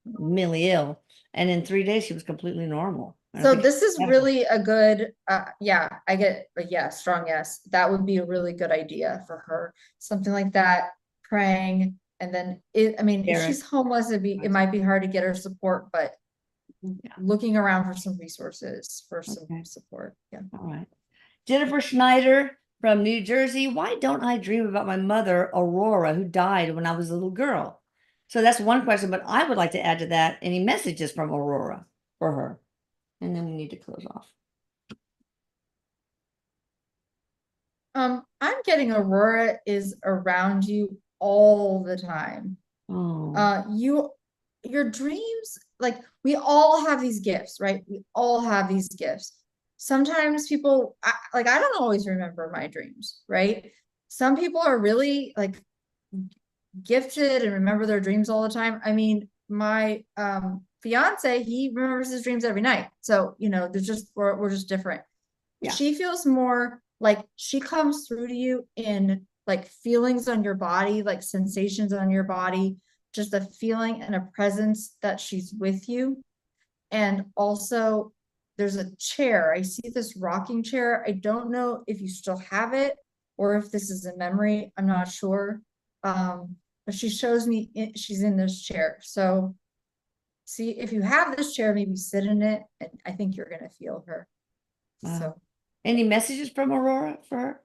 mentally ill. And in 3 days, she was completely normal. So this is really a good, yeah, I get, but yeah, strong yes. That would be a really good idea for her. Something like that, praying. And then if she's homeless, it might be hard to get her support, but looking around for some resources, for some support. Yeah. All right. Jennifer Schneider from New Jersey. Why don't I dream about my mother, Aurora, who died when I was a little girl? So that's one question, but I would like to add to that any messages from Aurora for her. And then we need to close off. I'm getting Aurora is around you all the time. Your dreams, like we all have these gifts, right? We all have these gifts. Sometimes people, I don't always remember my dreams, right? Some people are really like gifted and remember their dreams all the time. I mean, my fiance, he remembers his dreams every night. So, there's just, we're just different. Yeah. She feels more like she comes through to you in like feelings on your body, like sensations on your body, just a feeling and a presence that she's with you. And also there's a chair. I see this rocking chair. I don't know if you still have it or if this is a memory. I'm not sure. But she shows me she's in this chair. So see, if you have this chair, maybe sit in it, and I think you're going to feel her. Wow. So any messages from Aurora for her?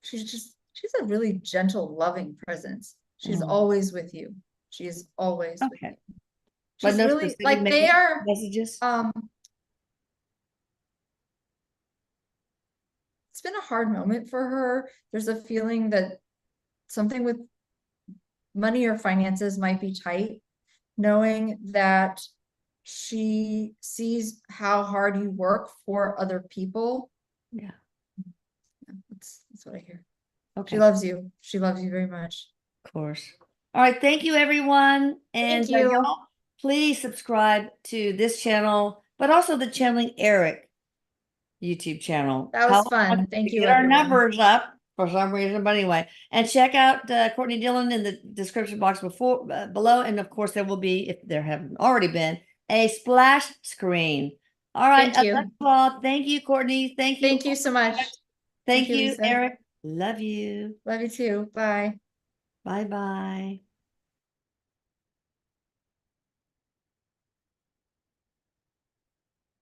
She's a really gentle, loving presence. She's always with you. She is always with you. She's no really like they are messages. It's been a hard moment for her. There's a feeling that something with money or finances might be tight, knowing that she sees how hard you work for other people. Yeah. That's what I hear. Okay. She loves you. She loves you very much. Of course. All right. Thank you, everyone. And Thank you. y'all, please subscribe to this channel, but also the Channeling Eric YouTube channel. That was fun. Thank you, Get our everyone. numbers up for some reason, but anyway, and check out Courtney Dillon in the description box below, and of course there will be, if there haven't already been, a splash screen. All right, Thank you. that's all. Thank you, Courtney. Thank you. Thank you so much. Thank you, Lisa. Eric. Love you. Love you too. Bye. Bye bye.